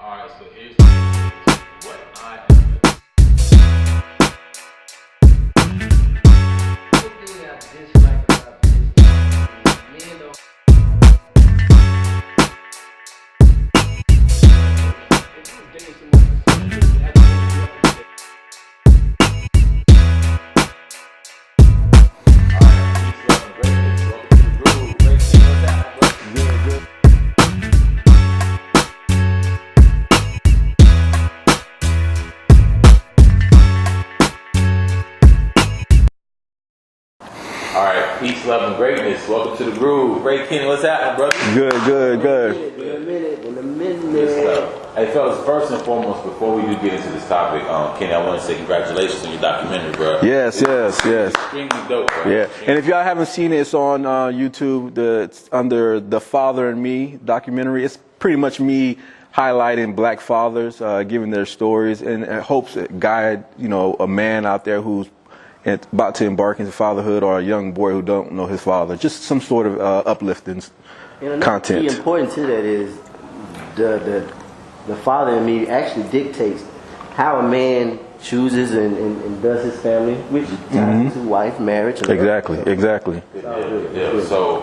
Alright, so here's what I Alright, peace, love, and greatness. Welcome to the Groove. Ray Kenny, what's happening, brother? Good. In a minute. Hey, fellas, first and foremost, before we do get into this topic, Kenny, I want to say congratulations on your documentary, bro. Yes. Extremely dope, bro. Yeah, and if y'all haven't seen it, it's on YouTube. It's under The Father and Me documentary. It's pretty much me highlighting black fathers, giving their stories, and hopes to guide, a man out there who's about to embark into fatherhood, or a young boy who don't know his father. Just some sort of uplifting content. The important to that is the father in me actually dictates how a man chooses and does his family, which ties to wife, marriage. And Exactly. Yeah. So,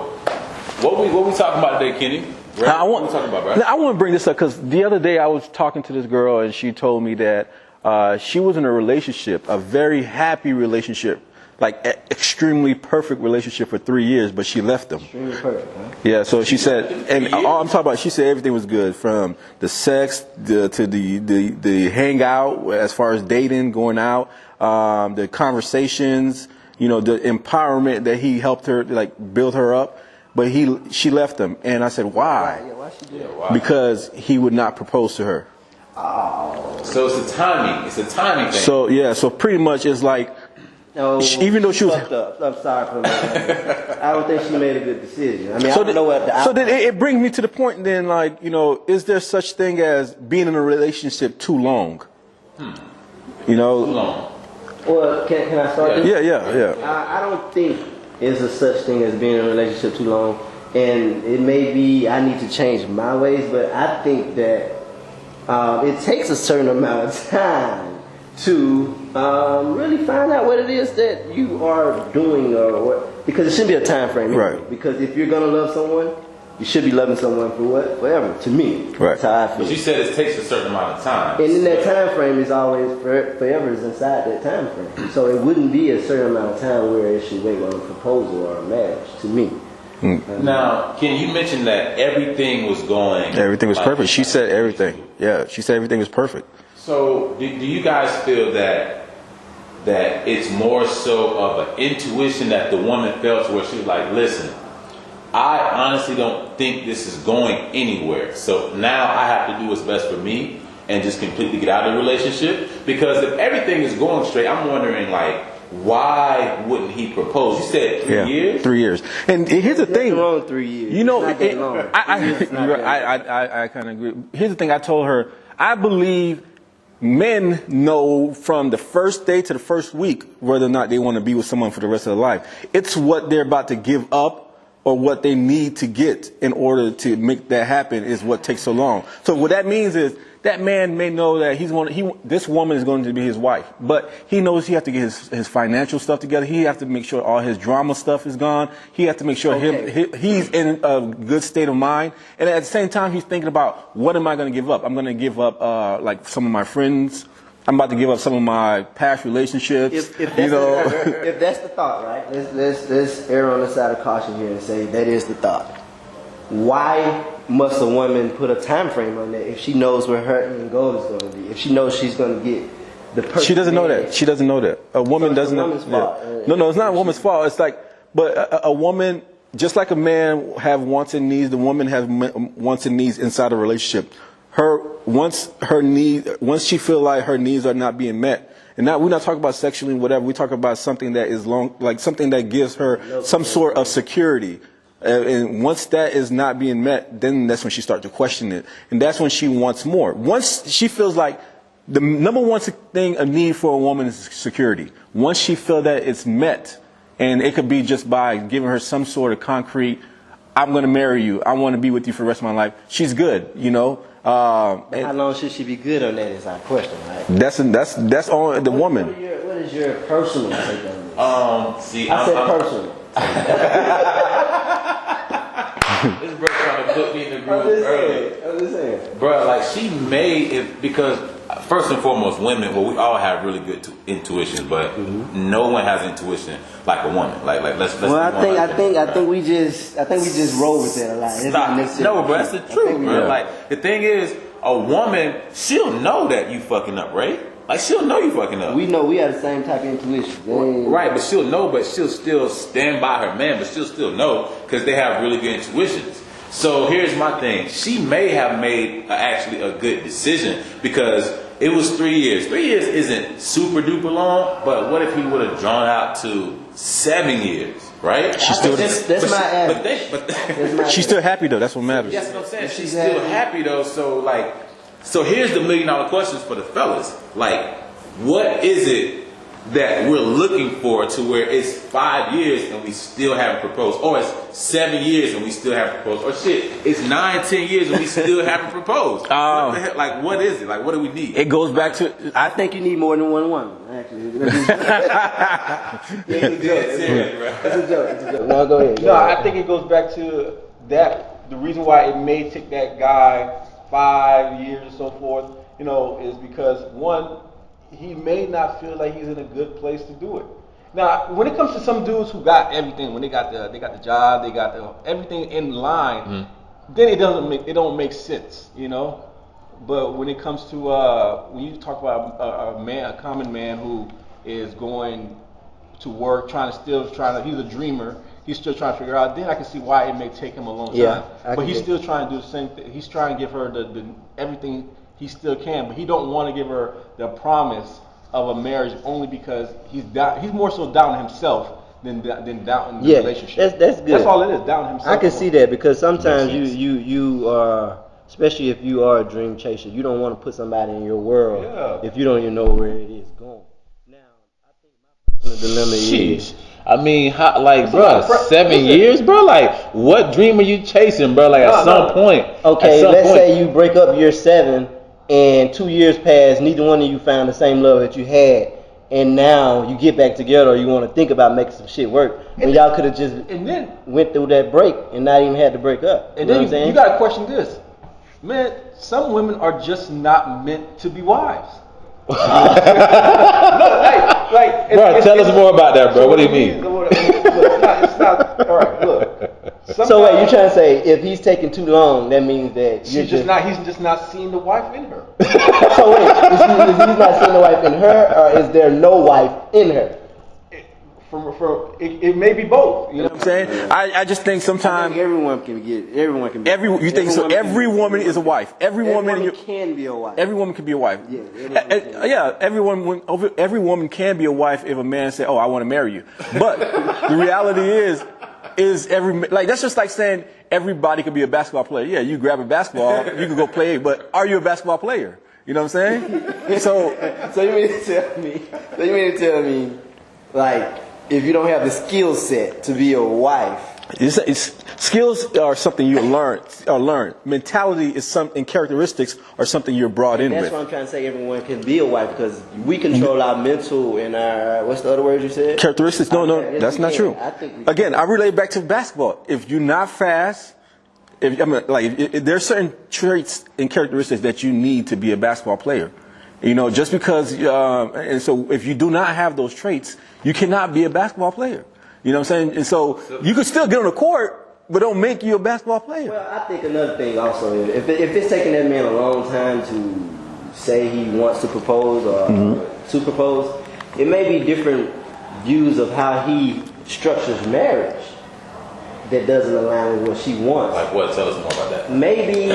what we talking about today, Kenny? I what we talking about, bro? I want to bring this up because the other day I was talking to this girl and she told me that she was in a relationship, a very happy relationship, like extremely perfect relationship for 3 years, but she left him. Extremely perfect, huh? Yeah, so she said, and all I'm talking about, she said everything was good, from the sex to the hangout, as far as dating, going out, the conversations, the empowerment that he helped her, like, build her up. But she left him, and I said, why? Yeah, why she did that? Why? Because he would not propose to her. Oh. So it's a timing thing. So pretty much it's like, No, even though she was fucked up. I'm sorry for that. I don't think she made a good decision. I mean, I don't know what the so then it brings me to the point then, like, is there such thing as being in a relationship too long? Too long. Well, can I start? Yeah. I don't think there's a such thing as being in a relationship too long. And it may be I need to change my ways, but I think that it takes a certain amount of time to really find out what it is that you are doing, or what, because it shouldn't be a time frame. Right. Because if you're gonna love someone, you should be loving someone for what? Forever. To me, Right. that's how I feel. But you said it takes a certain amount of time. And then that time frame is always forever is inside that time frame. So it wouldn't be a certain amount of time where it should wait on a proposal or a marriage. To me. Now, Ken, you mentioned that everything was going. Everything was perfect. She said everything. Yeah, she said everything was perfect. So, do you guys feel that it's more so of an intuition that the woman felt, where she was like, listen, I honestly don't think this is going anywhere. So now I have to do what's best for me and just completely get out of the relationship? Because if everything is going straight, I'm wondering, like, why wouldn't he propose? You said 3 years? 3 years. And here's the thing. Nothing wrong with 3 years. It's not that long. I kind of agree. Here's the thing. I told her, I believe men know from the first day to the first week whether or not they want to be with someone for the rest of their life. It's what they're about to give up or what they need to get in order to make that happen is what takes so long. So what that means is that man may know that this woman is going to be his wife, but he knows he has to get his financial stuff together. He has to make sure all his drama stuff is gone. He has to make sure he's in a good state of mind. And at the same time, he's thinking about, what am I going to give up? I'm going to give up like some of my friends. I'm about to give up some of my past relationships. If that's the thought, right? Let's err on the side of caution here and say that is the thought. Why must a woman put a time frame on that if she knows where her end goal is going to be? If she knows she's going to get the person. She doesn't know that. She doesn't know that. A woman doesn't know. Yeah. No, it's not a woman's fault. It's like, but a woman, just like a man have wants and needs, the woman has wants and needs inside a relationship. Once she feel like her needs are not being met, and we're not talking about sexually and whatever. We talk about something that is something that gives her some sort of security. And once that is not being met, then that's when she starts to question it, and that's when she wants more. Once she feels like the number one thing, a need for a woman, is security. Once she feels that it's met, and it could be just by giving her some sort of concrete, I'm going to marry you, I want to be with you for the rest of my life, she's good, But how long should she be good on that is our question, right? That's on the woman. What is your personal take on this? See, I said personal. This bro trying to put me in the groove early. I'm just saying. Bro, like she made it because first and foremost, women. Well, we all have really good intuition, but no one has intuition like a woman. Like let's. Well, I think we just roll with that a lot. It's not necessarily no, bro, that's the truth, bro. Yeah. Like the thing is, a woman, she'll know that you fucking up, right? Like she'll know you fucking up. We know we have the same type of intuition. Right, but she'll know, but she'll still stand by her man, but she'll still know because they have really good intuitions. So here's my thing. She may have made actually a good decision because it was 3 years. 3 years isn't super duper long, but what if he would have drawn out to 7 years, right? She's still that's my average. But she's still happy though. That's what matters. that's what I'm saying. She's still happy though. So here's the $1 million questions for the fellas. Like, what is it that we're looking for to where it's 5 years and we still haven't proposed, or it's 7 years and we still haven't proposed, or shit, it's 9, 10 years and we still haven't proposed? What the hell? Like, what is it? Like, what do we need? It goes back to. I think you need more than one woman. Actually, it's a joke. It's a joke. No, go ahead. No, I think it goes back to that. The reason why it may take that guy 5 years or so forth, is because one, he may not feel like he's in a good place to do it. Now, when it comes to some dudes who got everything, when they got the job, they got everything in line, then it don't make sense, But when it comes to when you talk about a common man who is going to work, he's a dreamer. He's still trying to figure out. Then I can see why it may take him a long time. But he's still trying to do the same thing. He's trying to give her the everything he still can, but he don't want to give her the promise of a marriage only because he's more so down himself than down the relationship. That's good. That's all it is, down himself. I can see that because sometimes you are, especially if you are a dream chaser, you don't want to put somebody in your world if you don't even know where it is going. Now, I think my personal dilemma is. I mean, bro, 7 years, bro. Like, what dream are you chasing, bro? Like, at some point. Okay, let's say you break up year 7, and 2 years pass. Neither one of you found the same love that you had, and now you get back together. Or you want to think about making some shit work, when y'all could have just went through that break and not even had to break up. And then you got to question this, man. Some women are just not meant to be wives. Bro, tell us more about that, bro. What do you mean? It's not. All right, look. So wait, you're trying to say if he's taking too long, that means that he's just not seeing the wife in her. So wait, is he not seeing the wife in her, or is there no wife in her? It may be both. You know what I'm saying? I just think sometimes everyone can be. You think so? Every woman is a wife. Every woman can be a wife. Every woman can be a wife. Every woman can be a wife if a man say, "Oh, I want to marry you." But the reality is that's just like saying everybody could be a basketball player. Yeah, you grab a basketball, you can go play, but are you a basketball player? You know what I'm saying? So you mean to tell me, like, if you don't have the skill set to be a wife, skills are something you learn. Mentality is something. Characteristics are something you're brought in with. That's what I'm trying to say. Everyone can be a wife because we control our mental and our, what's the other word you said? Characteristics. No, that's not true. Again, I relate back to basketball. If you're not fast, if there are certain traits and characteristics that you need to be a basketball player. Just because, and so if you do not have those traits, you cannot be a basketball player. You know what I'm saying? And so you can still get on the court, but don't make you a basketball player. Well, I think another thing also is if it's taking that man a long time to say he wants to propose or to propose, it may be different views of how he structures marriage that doesn't align with what she wants. Like what? Tell us more about that. Maybe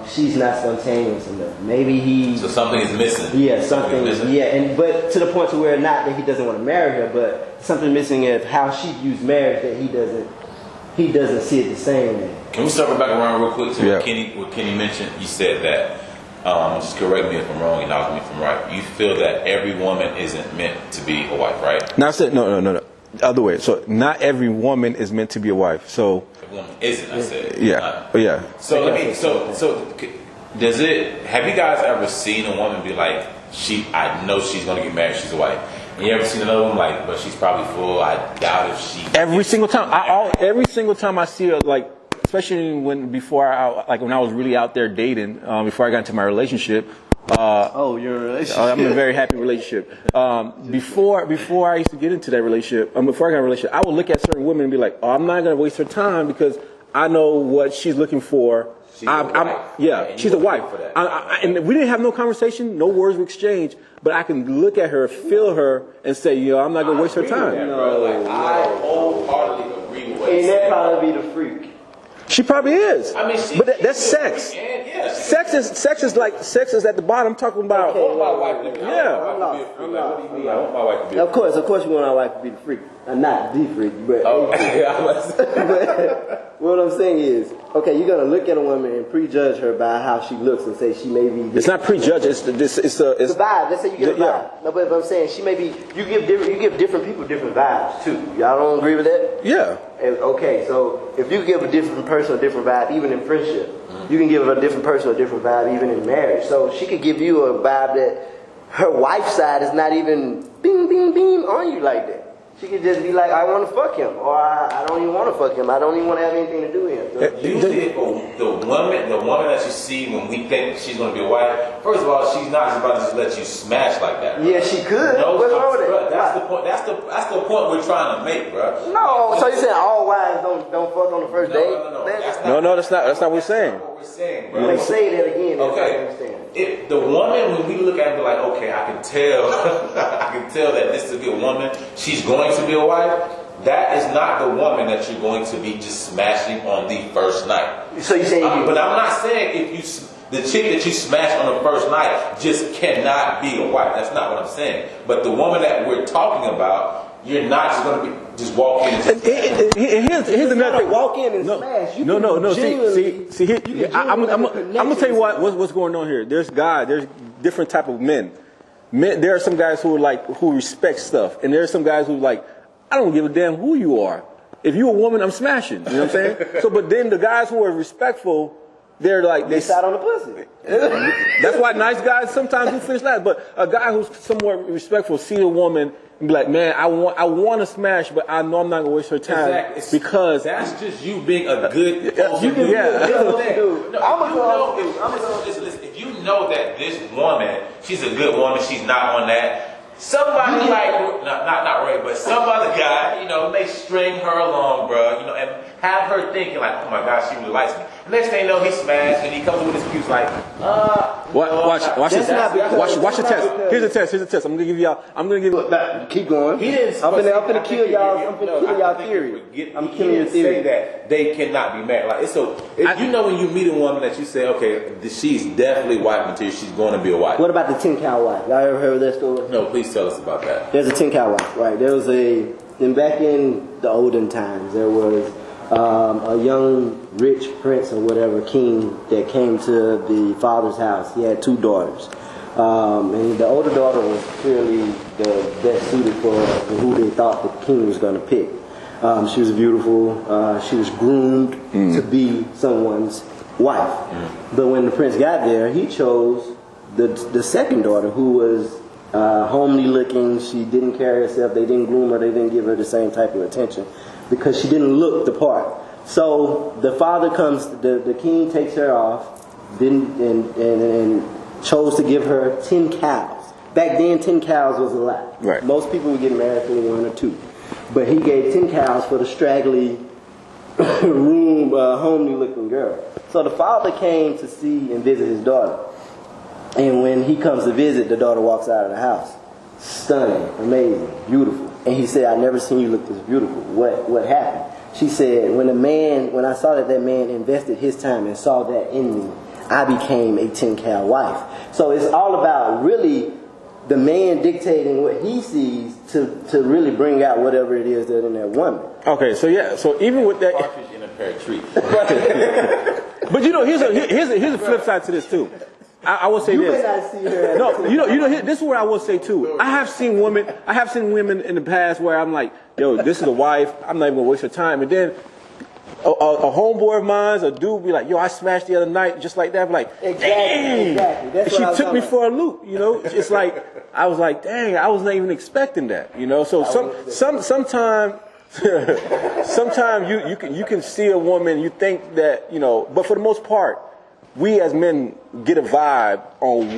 she's not spontaneous enough. Maybe so something is missing. Yeah, something is missing. Yeah, but to the point to where not that he doesn't want to marry her, but something missing of how she views marriage that he doesn't see it the same way. Can we circle back around real quick to what Kenny mentioned? He said that. Just correct me if I'm wrong, and knock me if I'm right. You feel that every woman isn't meant to be a wife, right? No, I said no. Other way. So not every woman is meant to be a wife. So A woman isn't, I said. yeah, yeah. So does it? Have you guys ever seen a woman be like, I know she's gonna get married, she's a wife. And you ever seen another one like, but she's probably full. I doubt if she. Every single time, every single time I see her, like, especially when I was really out there dating, before I got into my relationship. You're in a relationship. I'm in a very happy relationship. Before I used to get into that relationship, before I got in a relationship, I would look at certain women and be like, oh, I'm not going to waste her time because I know what she's looking for. She's a wife. For that. And we didn't have no conversation, no words were exchanged, but I can look at her, feel her, and say, I'm not going to waste her time. I wholeheartedly agree with what you And said. that probably be the freak. She probably is. I mean, but that's sex. Sex is at the bottom. I'm talking about. I want my wife to be I'm not. What do you mean? I want my wife to be a Of course, we want our wife to be the freak. Not the freak, but. But what I'm saying is, okay, you're gonna look at a woman and prejudge her by how she looks and say she may be. It's not prejudge. It's the vibe. Let's say you get a vibe. No, but I'm saying she may be. You give different people different vibes too. Y'all don't agree with that? Yeah. Okay, so if you give a different person a different vibe, even in friendship, you can give a different person a different vibe, even in marriage. So she could give you a vibe that her wife's side is not even bing, bing, bing on you like that. She could just be like, I want to fuck him, or I don't even want to fuck him. I don't even want to have anything to do with him. So usually, the woman that you see when we think she's going to be a wife, first of all, she's not just about to just let you smash like that. Bro. Yeah, she could. No, what's wrong with that? That's the point. That's the point we're trying to make, bro. No, so you saying all wives don't fuck on the first date? No. That's not what we're saying. What we're saying, bro. They say that again. Okay. If the woman, when we look at her, be like, okay, I can tell, that this is a good woman. She's going to be a wife. That is not the woman that you're going to be just smashing on the first night. So you saying? But I'm not saying the chick that you smash on the first night just cannot be a wife. That's not what I'm saying. But the woman that we're talking about, you're not just going to be just walk in. Here's another thing. Walk in and smash. No. See. I'm gonna tell you what's going on here. There's different type of men. There are some guys who respect stuff, and there are some guys who I don't give a damn who you are. If you're a woman, I'm smashing. You know what I'm saying? So, but then the guys who are respectful, they're like they sat on the pussy. That's why nice guys sometimes do finish last. But a guy who's somewhat respectful see a woman and be like, man, I want to smash, but I know I'm not gonna waste her time because that's just you being a good. If you know that this woman, she's a good woman, she's not on that. Somebody not Ray, but some other guy, may string her along, bro, and have her thinking like, oh my gosh, she really likes me. The next thing you know, he smashed, and he comes with his excuse like, watch this. Watch the test. Here's the test. I'm gonna give you. Keep going. I'm gonna kill y'all theory. I'm killing your theory. Say that they cannot be married. When you meet a woman that you say, okay, she's definitely wife material. She's going to be a wife. What about the 10-cow wife? Y'all ever heard of that story? No, please tell us about that. There's a 10-cow wife, right? There was back in the olden times, there was a young rich prince or whatever king that came to the father's house. He had 2 daughters. And the older daughter was clearly the best suited for who they thought the king was going to pick. She was beautiful. She was groomed to be someone's wife. But when the prince got there, he chose the second daughter, who was homely looking. She didn't carry herself. They didn't groom her. They didn't give her the same type of attention because she didn't look the part. So the father comes. The king takes her off, and chose to give her 10 cows. Back then, 10 cows was a lot. Right. Most people would get married for 1 or 2, but he gave 10 cows for the straggly, homely looking girl. So the father came to see and visit his daughter. And when he comes to visit, the daughter walks out of the house. Stunning, amazing, beautiful. And he said, I never seen you look this beautiful. What happened? She said, when I saw that man invested his time and saw that in me, I became a 10-cow wife. So it's all about really the man dictating what he sees to really bring out whatever it is that in that woman. Okay, so even with that, partridge in a pear tree. but here's a flip side to this too. I will say You this. may not see her. No, this is what I will say too. I have seen women in the past where I'm like, yo, this is a wife. I'm not even gonna waste her time. And then a homeboy of mine, a dude, be like, yo, I smashed the other night, just like that. I'm like, dang. Exactly. That's what I She was took me talking for a loop. You know, it's like I was like, dang, I was not even expecting that. You know, so sometimes you can see a woman, you think that, you know, but for the most part, we as men get a vibe on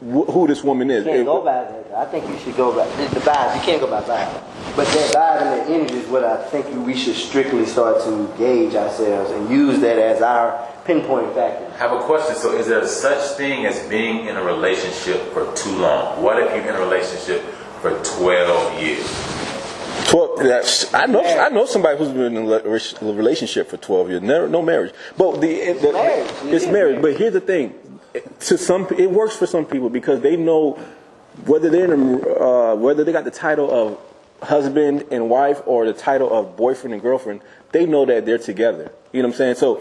who this woman is. You can't go by that. I think you should go by the vibe. You can't go by vibe. But that vibe and that energy is what I think we should strictly start to gauge ourselves and use that as our pinpoint factor. I have a question. So is there such thing as being in a relationship for too long? What if you're in a relationship for 12 years? 12. I know somebody who's been in a relationship for 12 years. No marriage, but it's marriage. But here's the thing: it works for some people because they know whether whether they got the title of husband and wife or the title of boyfriend and girlfriend. They know that they're together. You know what I'm saying? So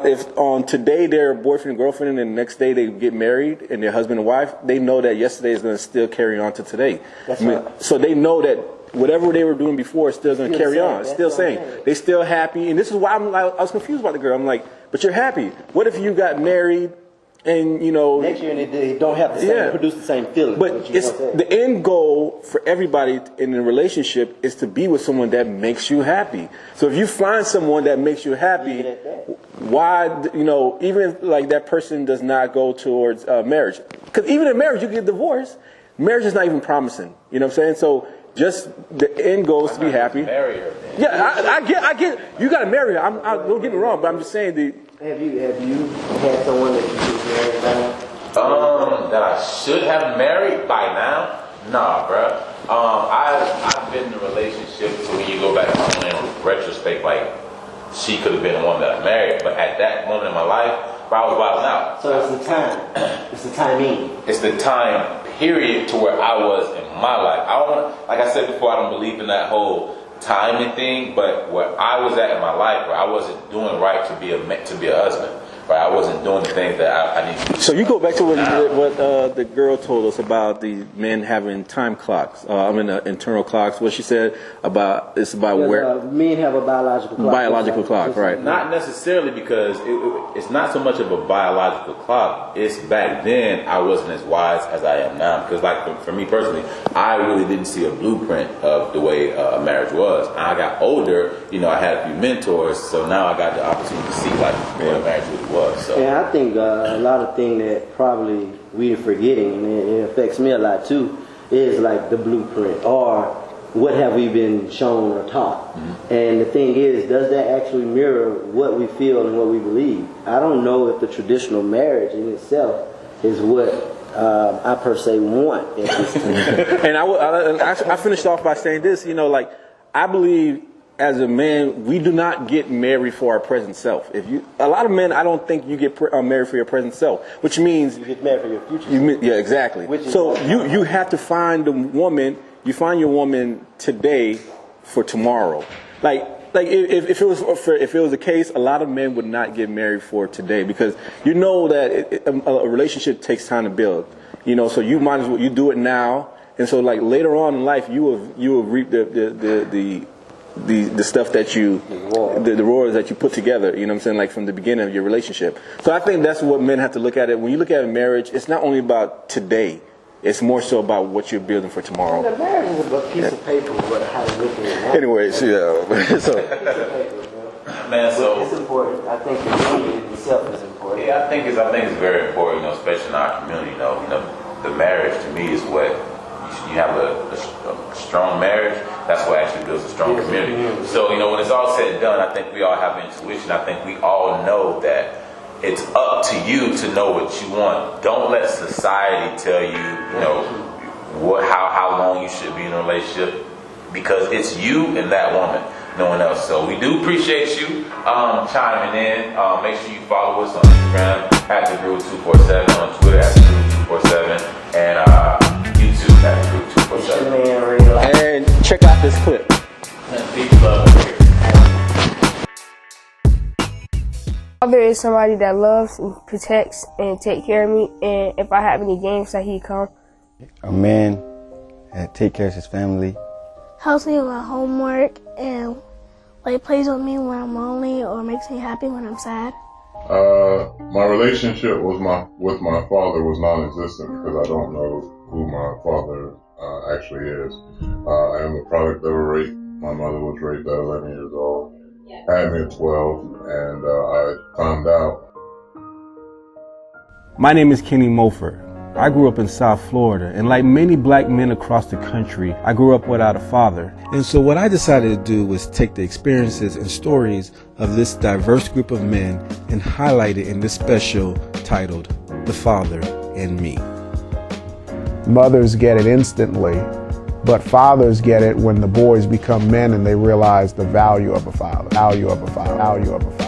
if on today they're boyfriend and girlfriend, and the next day they get married and they're husband and wife, they know that yesterday is going to still carry on to today. That's right. So they know that whatever they were doing before is still going to carry on. It's still saying. They still happy. And this is why I was confused about the girl. I'm like, but you're happy. What if you got married and, you know... Next year and they don't have the same, produce the same feeling. But it's the end goal for everybody in a relationship is to be with someone that makes you happy. So if you find someone that makes you happy, why, you know, even if like that person does not go towards marriage. Because even in marriage, you get divorced. Marriage is not even promising. You know what I'm saying? So... just the end goal is to be happy. Marry her, then. Yeah, I get. You got to marry her. Don't get me wrong, but I'm just saying Have you had someone that you should marry now? That I should have married by now? Nah, bruh. I've been in a relationship, so when you go back in retrospect, like she could have been the one that I married, but at that moment in my life, I was wilding out. So it's the time. It's the timing. It's the time period to where I was in my life. I don't want, like I said before, I don't believe in that whole timing thing. But where I was at in my life, where I wasn't doing right to be a husband. Right, I wasn't doing the things that I need to do. So you go back to what the girl told us about the men having time clocks. Internal clocks. What she said about where men have a biological clock. Biological clock, right? Not necessarily because it's not so much of a biological clock. It's back then I wasn't as wise as I am now. Because like for me personally, I really didn't see a blueprint of the way a marriage was. I got older, you know, I had a few mentors, so now I got the opportunity to see like what a marriage really was. So. And I think a lot of things that probably we're forgetting, and it affects me a lot too, is like the blueprint or what have we been shown or taught. Mm-hmm. And the thing is, does that actually mirror what we feel and what we believe? I don't know if the traditional marriage in itself is what I per se want at this time. And I finished off by saying this, you know, like I believe as a man, we do not get married for our present self. A lot of men, I don't think you get married for your present self, which means you get married for your future. Yeah, exactly. So you have to find the woman. You find your woman today for tomorrow. Like if it was the case, a lot of men would not get married for today because you know that a relationship takes time to build. You know, so you might as well you do it now, and so like later on in life, you will reap the stuff that the rewards that you put together, you know what I'm saying, like from the beginning of your relationship. So I think that's what men have to look at it. When you look at a marriage, it's not only about today, it's more so about what you're building for tomorrow. The marriage is a piece of paper, but how you look at it. Anyways, yeah. So, man, so it's important. I think the community itself is important. Yeah, I think it's very important, you know, especially in our community. You know, the marriage to me is what you have a strong marriage. That's what actually builds a strong community. So, you know, when it's all said and done, I think we all have intuition. I think we all know that it's up to you to know what you want. Don't let society tell you, you know, how long you should be in a relationship, because it's you and that woman, no one else. So we do appreciate you chiming in. Make sure you follow us on Instagram at TheGroove247, on Twitter at TheGroove247, and YouTube at TheGroove247. And check out this clip. And peace, love. There is just somebody that loves and protects and take care of me. And if I have any games that he come. A man that take care of his family. Helps me with my homework and like plays with me when I'm lonely or makes me happy when I'm sad. My relationship with my father was non-existent because I don't know who my father actually is. I am a product of a rape. My mother was raped at 11 years old, had me at 12, and I found out. My name is Kenny Mofer. I grew up in South Florida, and like many black men across the country, I grew up without a father. And so what I decided to do was take the experiences and stories of this diverse group of men and highlight it in this special titled, The Father and Me. Mothers get it instantly, but fathers get it when the boys become men and they realize the value of a father, value of a father, value of a father.